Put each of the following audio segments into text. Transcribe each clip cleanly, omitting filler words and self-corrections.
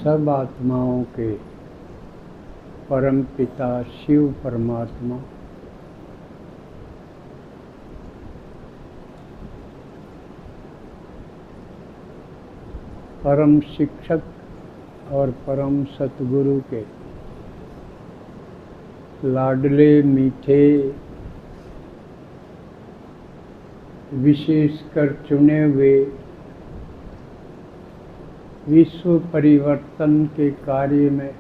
सब आत्माओं के परम पिता शिव परमात्मा परम शिक्षक और परम सतगुरु के लाडले मीठे विशेषकर चुने हुए विश्व परिवर्तन के कार्य में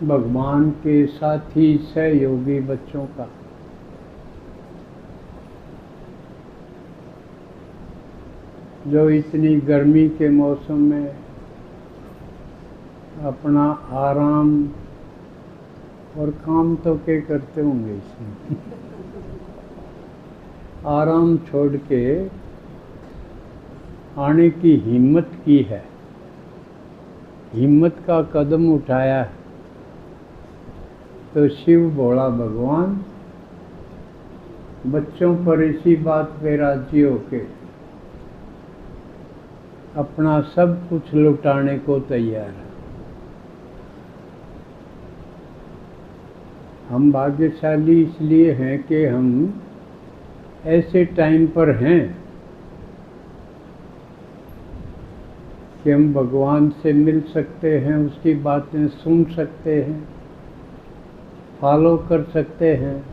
भगवान के साथी सहयोगी बच्चों का जो इतनी गर्मी के मौसम में अपना आराम और काम तो क्या करते होंगे इसमें आराम छोड़ के आने की हिम्मत की है, हिम्मत का कदम उठाया है, तो शिव भोला भगवान बच्चों पर इसी बात पे राजी होके अपना सब कुछ लुटाने को तैयार है। हम भाग्यशाली इसलिए हैं कि हम ऐसे टाइम पर हैं कि हम भगवान से मिल सकते हैं, उसकी बातें सुन सकते हैं, फॉलो कर सकते हैं।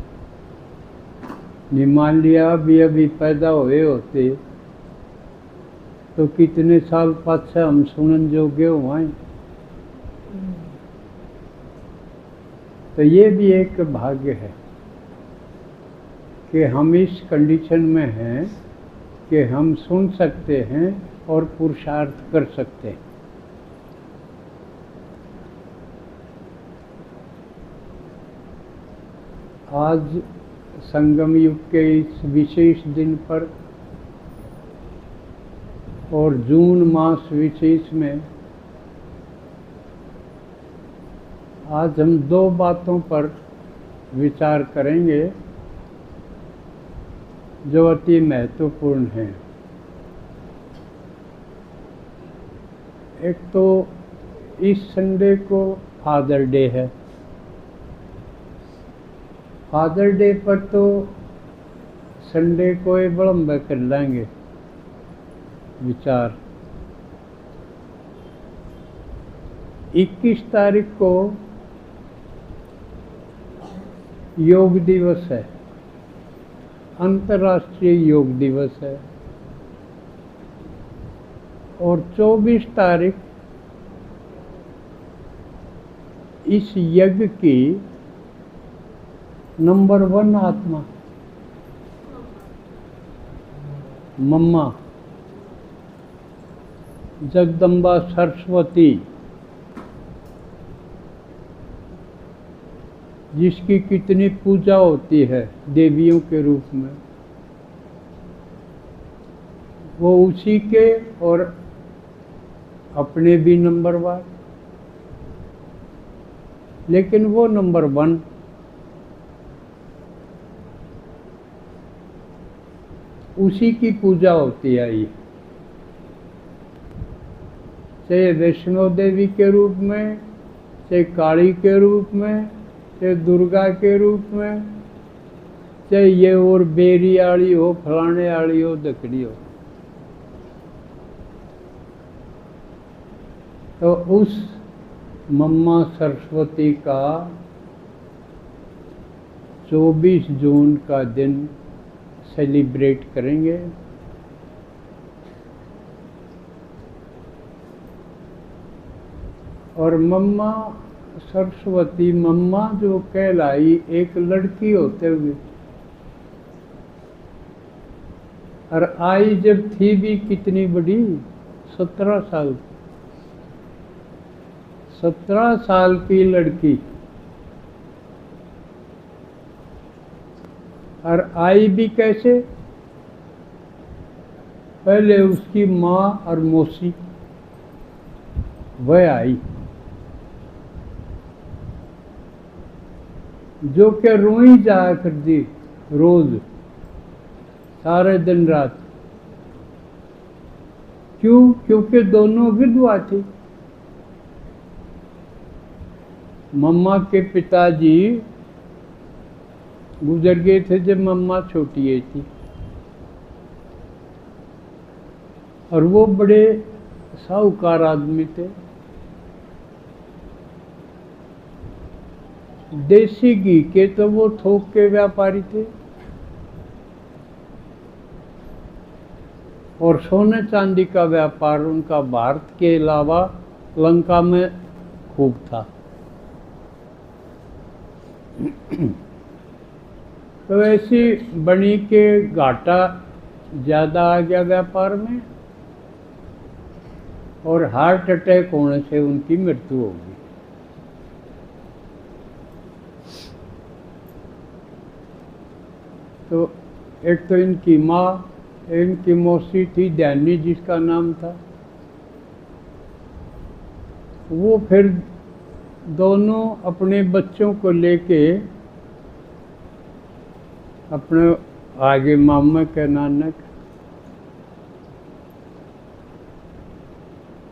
निमालिया भी अभी पैदा हुए होते तो कितने साल पाछे हम सुनन जोगे हुए। तो ये भी एक भाग्य है कि हम इस कंडीशन में हैं कि हम सुन सकते हैं और पुरुषार्थ कर सकते हैं। आज संगम युग के इस विशेष दिन पर और जून मास विशेष में आज हम दो बातों पर विचार करेंगे जो अति महत्वपूर्ण हैं। एक तो इस संडे को फादर डे है। फादर डे पर तो संडे को ये विलंब कर लेंगे विचार। 21 तारीख को योग दिवस है, अंतर्राष्ट्रीय योग दिवस है, और 24 तारीख इस यज्ञ की नंबर 1 आत्मा मम्मा जगदम्बा सरस्वती, जिसकी कितनी पूजा होती है देवियों के रूप में, वो उसी के और अपने भी नंबर 1, लेकिन वो नंबर 1 उसी की पूजा होती आई, चाहे वैष्णो देवी के रूप में, चाहे काली के रूप में, चाहे दुर्गा के रूप में, चाहे ये और बेरी आली हो, फलाने आली हो, दकड़ी हो। तो उस मम्मा सरस्वती का 24 जून का दिन सेलिब्रेट करेंगे। और मम्मा सरस्वती, मम्मा जो कहलाई एक लड़की होते हुए, और आई जब थी भी कितनी बड़ी, 17 साल, 17 साल की लड़की, और आई भी कैसे, पहले उसकी माँ और मौसी वह आई, जो कि रोई जाया करती रोज सारे दिन रात। क्यों? क्योंकि दोनों विधवा थी। मम्मा के पिताजी गुजर गए थे जब मम्मा छोटी है थी, और वो बड़े साहूकार आदमी थे। देसी घी के तो वो थोक के व्यापारी थे, और सोने चांदी का व्यापार उनका भारत के अलावा लंका में खूब था। तो ऐसी बनी के घाटा ज़्यादा आ गया व्यापार में, और हार्ट अटैक होने से उनकी मृत्यु हो गई। तो एक तो इनकी माँ, इनकी मौसी थी ध्यानी जिसका नाम था, वो फिर दोनों अपने बच्चों को लेके अपने आगे मामा के नानक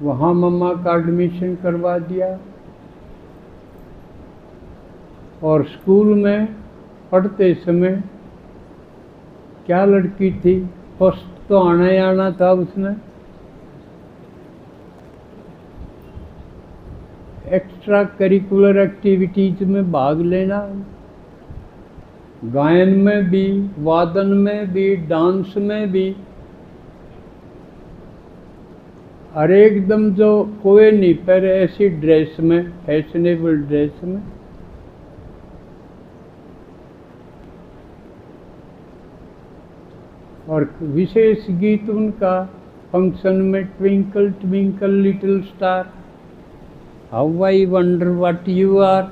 वहाँ मम्मा का एडमिशन करवा दिया, और स्कूल में पढ़ते समय क्या लड़की थी, फर्स्ट तो आना ही आना था उसने। एक्स्ट्रा करिकुलर एक्टिविटीज में भाग लेना, गायन में भी, वादन में भी, डांस में भी, और एकदम जो कोई नहीं पर ऐसी ड्रेस में, फैशनेबल ड्रेस में। और विशेष गीत उनका फंक्शन में twinkle twinkle little star, how I wonder what you are,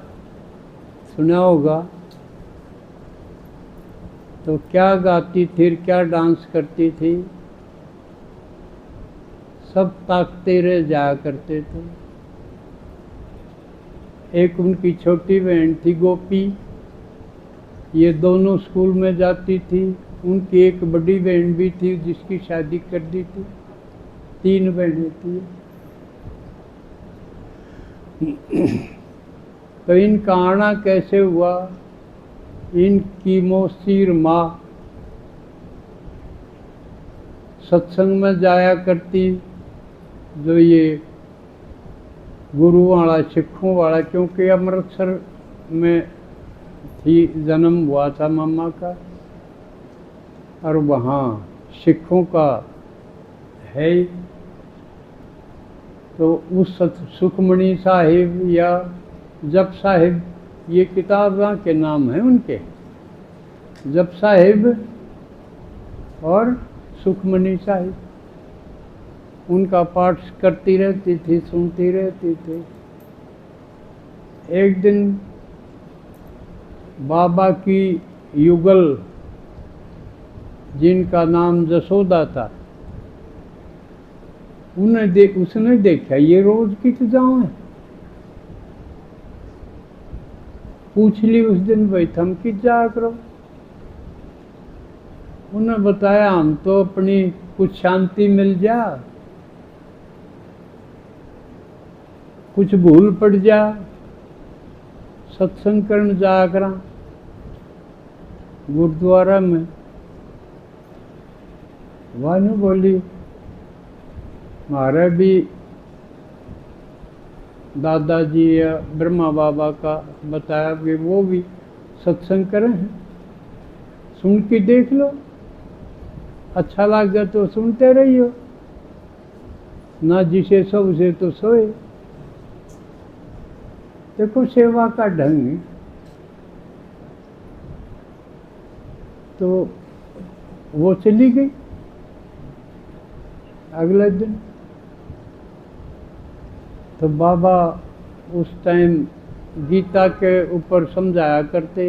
सुना होगा। तो क्या गाती थी, क्या डांस करती थी, सब ताकते रह जाया करते थे। एक उनकी छोटी बहन थी गोपी, ये दोनों स्कूल में जाती थी। उनकी एक बड़ी बहन भी थी जिसकी शादी कर दी थी, 3 बहनें थी। तो इनका आना कैसे हुआ, इनकी मौसी माँ सत्संग में जाया करती, जो ये गुरु वाला, सिखों वाला, क्योंकि अमृतसर में थी, जन्म हुआ था मम्मा का, और वहाँ सिखों का है। तो उस सुखमणि साहिब या जप साहिब, ये किताबों के नाम हैं उनके, जप साहिब और सुखमणि साहिब। उनका पाठ करती रहती थी, सुनती रहती थी। एक दिन बाबा की युगल, जिनका नाम जसोदा था, उसने देखा ये रोज कित जाओ है। पूछ ली उस दिन, भाई थम कित जा करो। उन्हें बताया हम तो अपनी कुछ शांति मिल जा, कुछ भूल पड़ जा, सत्संग करने जा करा गुरुद्वारा में। वानू बोली हमारा भी दादाजी या ब्रह्मा बाबा का बताया कि वो भी सत्संग करें हैं, सुन के देख लो, अच्छा लग गया तो सुनते रहियो, ना जिसे सो उसे तो सोए। देखो सेवा का ढंग है। तो वो चली गई। अगले दिन तो बाबा उस टाइम गीता के ऊपर समझाया करते,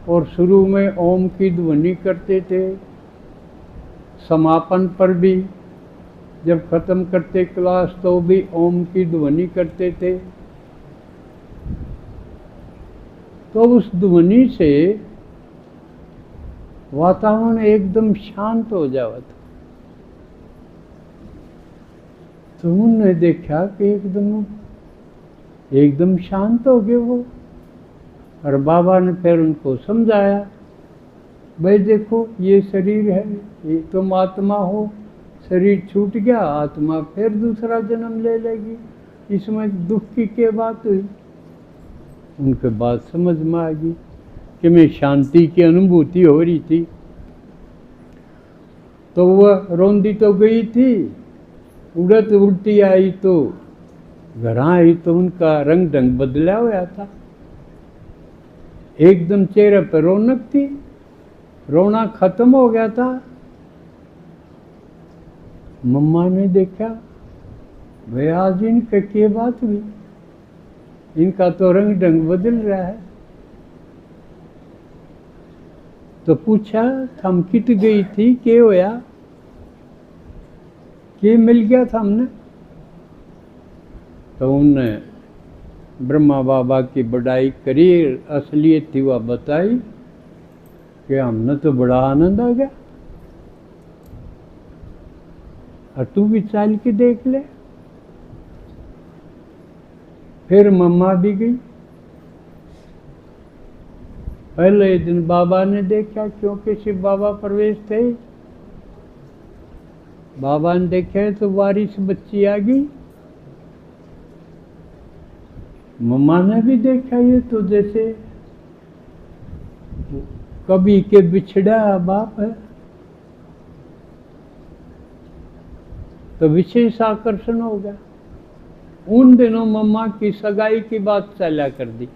और शुरू में ओम की ध्वनि करते थे, समापन पर भी जब ख़त्म करते क्लास तो भी ओम की ध्वनि करते थे। तो उस ध्वनि से वातावरण एकदम शांत हो जाता था। तो उन्होंने देखा कि एकदम एकदम शांत हो गए वो। और बाबा ने फिर उनको समझाया, भाई देखो ये शरीर है, ये तुम आत्मा हो, शरीर छूट गया, आत्मा फिर दूसरा जन्म ले लेगी, इसमें दुख की क्या बात हुई। उनके बात समझ में आ गई कि मैं शांति की अनुभूति हो रही थी। तो वह रोंदी तो गई थी, उड़त उल्टी आई तो घर आई तो उनका रंग ढंग बदला हुआ था, एकदम चेहरे पर रौनक थी, रोना खत्म हो गया था। मम्मा ने देखा, भाई आज इनका क्या बात हुई, इनका तो रंग ढंग बदल रहा है। तो पूछा, थम कित गई थी, क्या होया, क्या मिल गया था हमने। तो उनने ब्रह्मा बाबा की बड़ाई करी, असलियत थी वह बताई कि हमने तो बड़ा आनंद आ गया, और तू भी चाल के देख ले। फिर मम्मा भी गई। पहले दिन बाबा ने देखा, क्योंकि शिव बाबा प्रवेश थे, बाबा ने देखा तो वारिस बच्ची आ गई। मम्मा ने भी देखा, ये तो जैसे कभी के बिछड़ा बाप है। तो विशेष आकर्षण हो गया। उन दिनों मम्मा की सगाई की बात चला कर दी।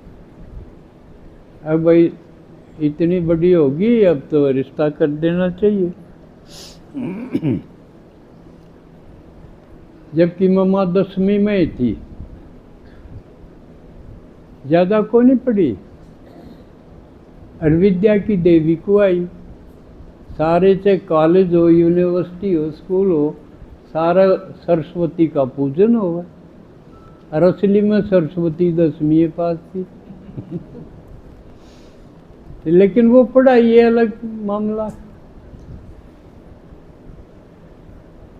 अब भाई इतनी बड़ी होगी, अब तो रिश्ता कर देना चाहिए। जबकि मम्मा 10वीं में थी, ज़्यादा को नहीं पड़ी। और विद्या की देवी को आई। सारे चाहे कॉलेज हो, यूनिवर्सिटी हो, स्कूल हो, सारा सरस्वती का पूजन होगा। और असली में सरस्वती 10वीं पास थी। लेकिन वो पढ़ाई ये अलग मामला।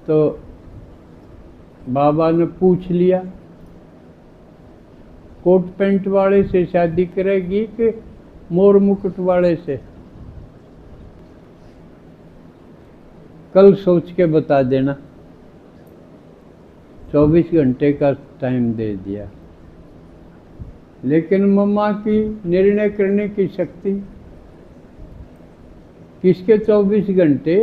तो बाबा ने पूछ लिया, कोट पैंट वाले से शादी करेगी कि मोर मुकुट वाले से, कल सोच के बता देना। 24 घंटे का टाइम दे दिया। लेकिन मम्मा की निर्णय करने की शक्ति, किसके 24 घंटे,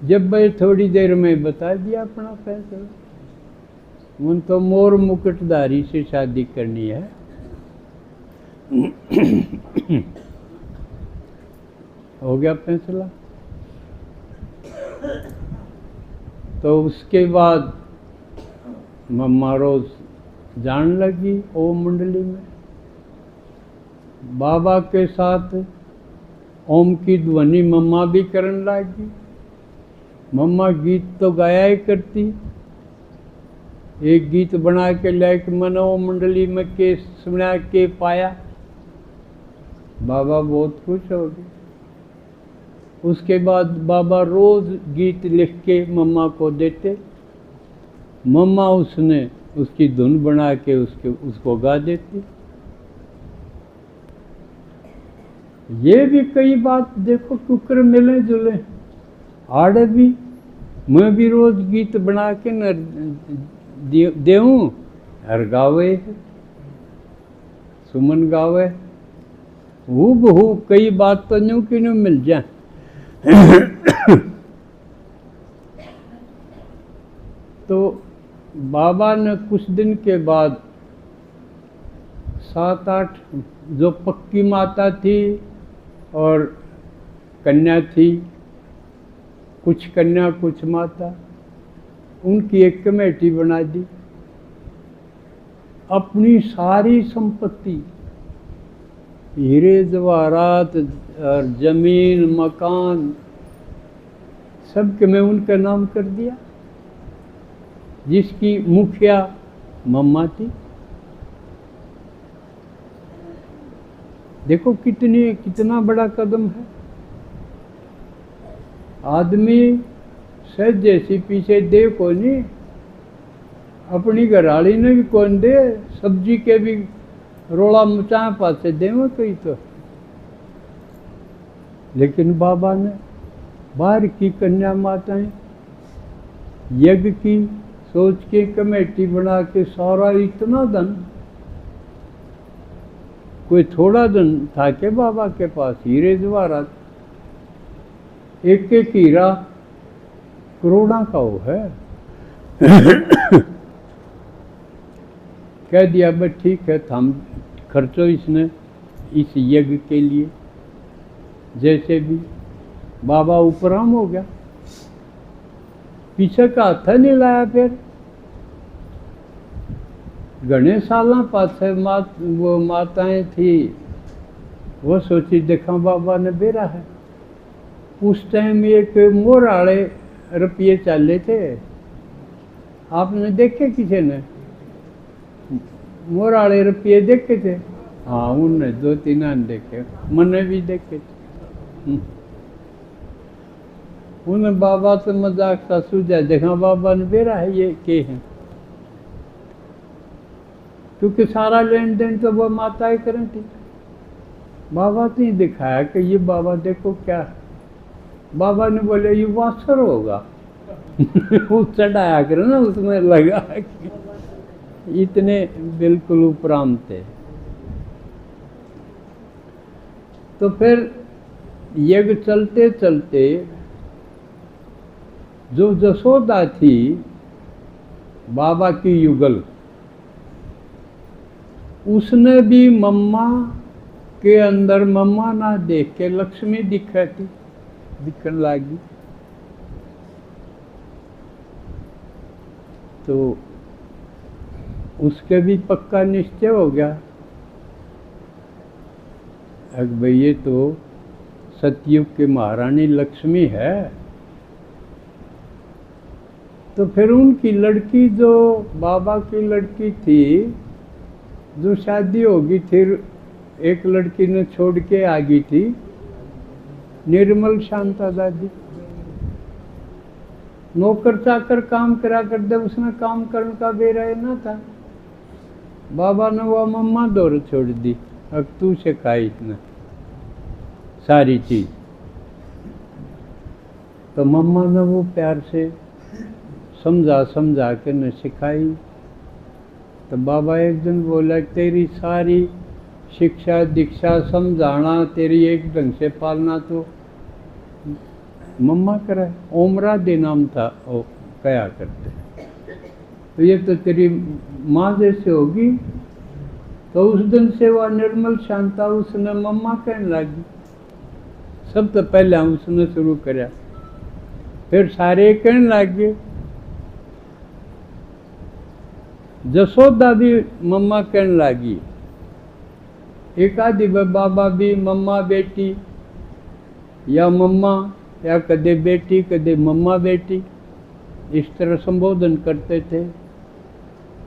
जब भाई थोड़ी देर में बता दिया अपना फैसला। उन तो मोर मुकुटधारी से शादी करनी है। हो गया फैसला। तो उसके बाद मम्मा रोज जान लगी ओम मंडली में, बाबा के साथ ओम की ध्वनि मम्मा भी करने लगी। मम्मा गीत तो गाया ही करती। एक गीत बना के लायक मनो मंडली में के सुना के पाया, बाबा बहुत खुश हो गए। उसके बाद बाबा रोज गीत लिख के मम्मा को देते। मम्मा उसने उसकी धुन बना के उसको गा देती। ये भी कई बात देखो, कुकर मिले जुले आड़े भी। मैं भी रोज गीत बना के न देऊं और गावे, सुमन गावे। हूबहू कई बात तो न्यू की न्यू मिल जाए। तो बाबा ने कुछ दिन के बाद 7-8 जो पक्की माता थी और कन्या थी, कुछ कन्या कुछ माता, उनकी एक कमेटी बना दी। अपनी सारी संपत्ति, हीरे जवाहरात और जमीन मकान सब के मैं उनका नाम कर दिया, जिसकी मुखिया मम्मा थी। देखो कितना बड़ा कदम है। आदमी सच जैसी पीछे देखो नहीं, अपनी घराली ने भी कौन दे, सब्जी के भी रोला मचा पासे देव कई तो। लेकिन बाबा ने बाहर की कन्या माताएं यज्ञ की सोच के कमेटी बना के सारा इतना धन, कोई थोड़ा धन था के बाबा के पास, हीरे जवाहरात, एक एक हीरा करोड़ा का वो है। कह दिया बस ठीक है, थम खर्चो इसने इस यज्ञ के लिए, जैसे भी। बाबा उपराम हो गया, पीछे का हाथ नहीं लाया। फिर घने साल पासे वो माताएं थी, वो सोची देखा बाबा ने बेरा है। उस टाइम एक मोर आड़े रुपये चले थे, आपने देखे किसी ने? मोर आड़े रुपये देखे थे? हाँ, उनने 2-3 ने देखे, मैंने भी देखे थे। उन्हें बाबा से मजाक सा सूझा, देखा बाबा ने बेरा है ये के हैं, क्योंकि सारा लेन देन तो वो माताएं करें थी। बाबा तो ही दिखाया कि ये बाबा देखो क्या है। बाबा ने बोले ये वासर होगा। वो चढ़ाया कर ना, उसमें लगा कि इतने बिल्कुल उपरांत थे। तो फिर यज्ञ चलते चलते जो जसोदा थी बाबा की युगल, उसने भी मम्मा के अंदर मम्मा ना देख के लक्ष्मी दिखने लगी। तो उसके भी पक्का निश्चय हो गया, अब भाई ये तो सतयुग की महारानी लक्ष्मी है। तो फिर उनकी लड़की, जो बाबा की लड़की थी, जो शादी होगी थी, एक लड़की ने छोड़ के आ गई थी, निर्मल शांता दादी। नौकर चाकर काम करा कर दे, उसने काम करने का बेरा ना था। बाबा ने वो मम्मा दौड़ छोड़ दी, अब तू सिखाई इतना सारी चीज। तो मम्मा ने वो प्यार से समझा के न सिखाई। तो बाबा एक दिन बोला, तेरी सारी शिक्षा दीक्षा समझाना, तेरी एक ढंग से पालना तो मम्मा करे। ओमरा दे नाम था वो कया करते, तो ये तो तेरी माँ जैसे होगी। तो उस दिन से वह निर्मल शांता उसने मम्मा कहने लगी। सब तो पहले उसने शुरू कराया, फिर सारे कहने लगे। जसोदा भी मम्मा कहने लगी, एक आदि बाबा भी मम्मा बेटी, या मम्मा, या कदे बेटी कदे मम्मा बेटी, इस तरह संबोधन करते थे।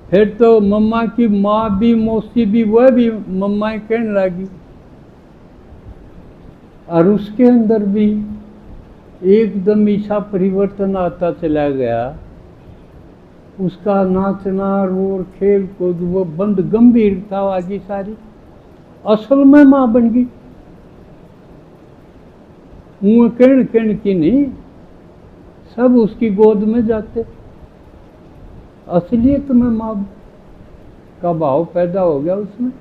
फिर तो मम्मा की माँ भी, मौसी भी, वह भी मम्मा कहने लगी। और उसके अंदर भी एकदम ऐसा परिवर्तन आता चला गया। उसका नाचना और खेल कूद, वो बंद गंभीरता आ गई सारी, असल में माँ बन गई। मुँह कण की नहीं, सब उसकी गोद में जाते। असलियत में माँ का भाव पैदा हो गया उसमें।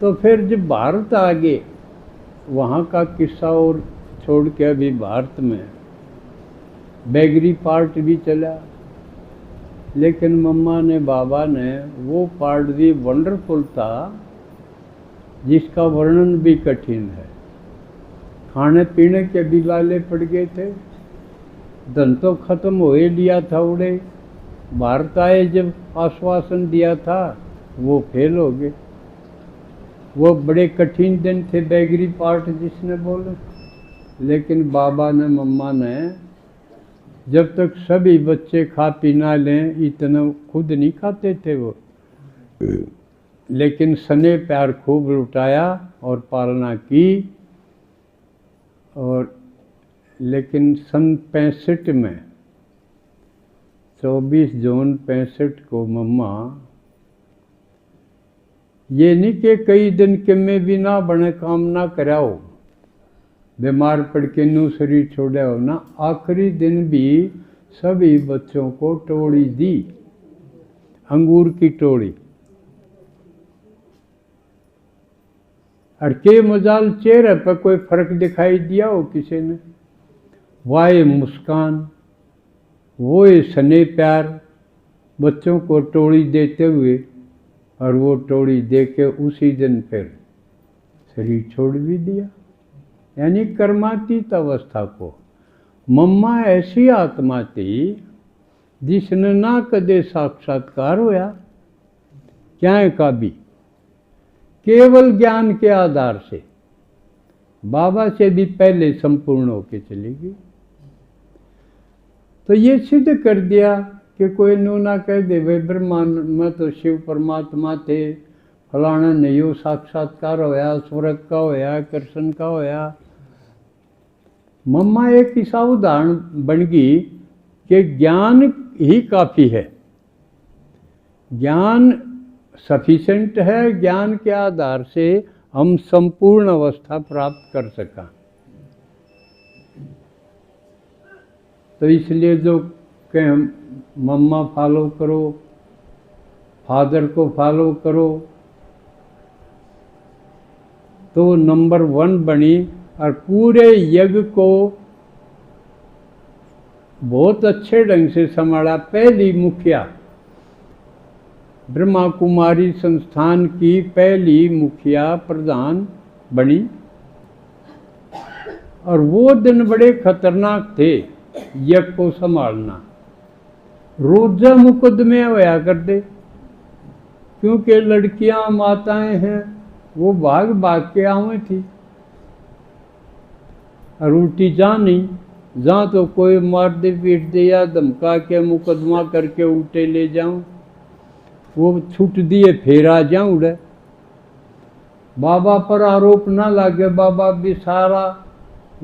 तो फिर जब भारत आ गए, वहाँ का किस्सा और छोड़ के अभी भारत में बैगरी पार्ट भी चला। लेकिन मम्मा ने, बाबा ने वो पार्ट भी वंडरफुल था, जिसका वर्णन भी कठिन है। खाने पीने के भी लाले पड़ गए थे, धन तो खत्म हो ही लिया था उड़े। भारत आए जब आश्वासन दिया था, वो फेल हो गए। वो बड़े कठिन दिन थे, बैगरी पार्ट जिसने बोले। लेकिन बाबा ने, मम्मा ने, जब तक सभी बच्चे खा पी ना लें, इतना खुद नहीं खाते थे वो, लेकिन स्नेह प्यार खूब लुटाया और पालना की। और लेकिन सन 65 में 24 जून 65 को मम्मा, ये नहीं कि कई दिन के में भी ना बने काम ना कराओ, बीमार पड़ के नू शरीर छोड़े हो ना, आखिरी दिन भी सभी बच्चों को टोड़ी दी, अंगूर की टोड़ी। और के मजाल चेहरे पर कोई फर्क दिखाई दिया हो किसी ने? वाए मुस्कान, वो स्नेह प्यार बच्चों को टोड़ी देते हुए, और वो टोड़ी दे के उसी दिन फिर शरीर छोड़ भी दिया। यानी कर्मातीत अवस्था को। मम्मा ऐसी आत्मा थी जिसने ना कदे साक्षात्कार होया क्या का भी, केवल ज्ञान के आधार से बाबा से भी पहले संपूर्ण होके चली गई। तो ये सिद्ध कर दिया कि कोई नू ना कह दे भाई ब्रह्मांड में तो शिव परमात्मा थे, फलाना नहीं हो साक्षात्कार होया, स्वर्ग का होया, कृष्ण का होया। मम्मा एक ऐसा उदाहरण बन गई कि ज्ञान ही काफ़ी है, ज्ञान सफिशेंट है, ज्ञान के आधार से हम संपूर्ण अवस्था प्राप्त कर सका। तो इसलिए जो कहें मम्मा फॉलो करो, फादर को फॉलो करो, तो नंबर 1 बनी और पूरे यज्ञ को बहुत अच्छे ढंग से संभाला। पहली मुखिया, ब्रह्मा कुमारी संस्थान की पहली मुखिया प्रधान बनी। और वो दिन बड़े खतरनाक थे यज्ञ को संभालना। रोजा मुकदमे होया करते, क्योंकि लड़कियां माताएं हैं, वो भाग भाग के आवे थी। और उल्टी जहाँ नहीं, जहाँ तो कोई मार दे पीट दे या धमका के मुकदमा करके उल्टे ले जाऊं, वो छूट दिए फिर आ जाऊं उड़े। बाबा पर आरोप ना लागे, बाबा भी सारा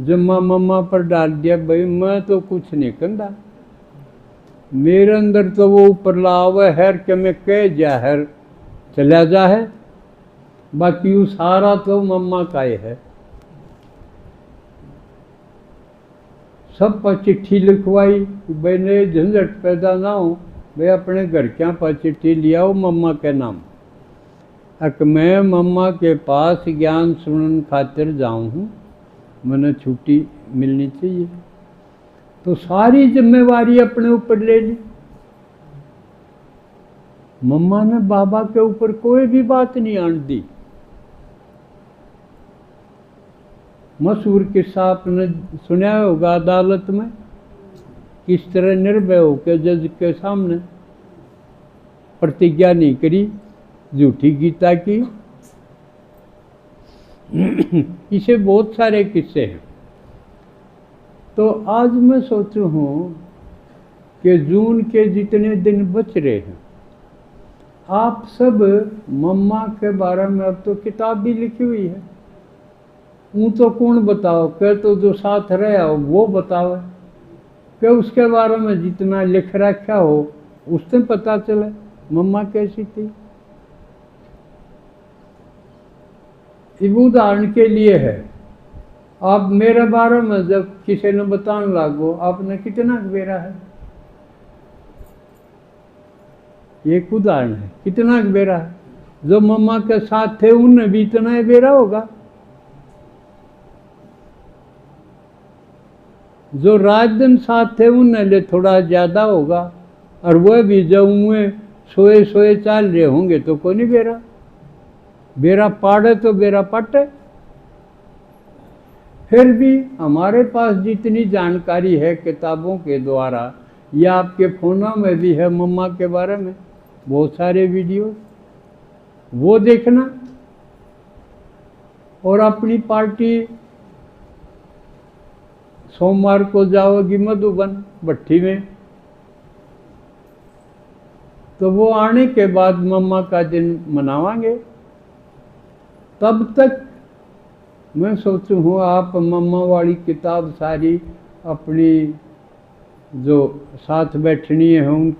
जिम्मा मम्मा पर डाल दिया। भाई मैं तो कुछ नहीं करता, मेरे अंदर तो वो ऊपर लावे है कि मैं कह जाहिर चला जा है, बाकी वो सारा तो मम्मा का ही है। सब पर चिट्ठी लिखवाई, भाई ने झंझट पैदा ना हो, भाई अपने घर क्या पर चिट्ठी लिया हो मम्मा के नाम, अक मैं मम्मा के पास ज्ञान सुनने खातिर जाऊँ हूँ, मैंने छुट्टी मिलनी चाहिए। तो सारी जिम्मेवारी अपने ऊपर ले ली। मम्मा ने बाबा के ऊपर कोई भी बात नहीं आन दी। मशहूर किस्सा आपने सुना होगा, अदालत में किस तरह निर्भय होकर जज के सामने प्रतिज्ञा नहीं करी, झूठी गीता की। इसे बहुत सारे किस्से हैं। तो आज मैं सोचू हूँ कि जून के जितने दिन बच रहे हैं, आप सब मम्मा के बारे में अब तो किताब भी लिखी हुई है, वो तो कौन बताओ, क्या तो जो साथ रहे हो वो बताओ, क्या उसके बारे में जितना लिख रखा हो उससे पता चले मम्मा कैसी थी। इस उदाहरण के लिए है, आप मेरे बारे में जब किसी ने बताने लागो, आपने कितना बेरा है, एक उदाहरण है, कितना बेरा है। जो मम्मा के साथ थे उनने भी इतना ही बेरा होगा, जो रात दिन साथ थे उनने लिए थोड़ा ज्यादा होगा, और वह भी जब उन्हें सोए सोए चाल रहे होंगे तो कोई नहीं बेरा, बेरा पाड़े तो बेरा पटे। फिर भी हमारे पास जितनी जानकारी है किताबों के द्वारा या आपके फोनों में भी है मम्मा के बारे में बहुत सारे वीडियो, वो देखना। और अपनी पार्टी सोमवार को जाओगी मधुबन भट्टी में, तो वो आने के बाद मम्मा का दिन मनावांगे। तब तक मैं सोचूं हूँ आप मम्मा वाली किताब सारी अपनी जो साथ बैठनी है उनको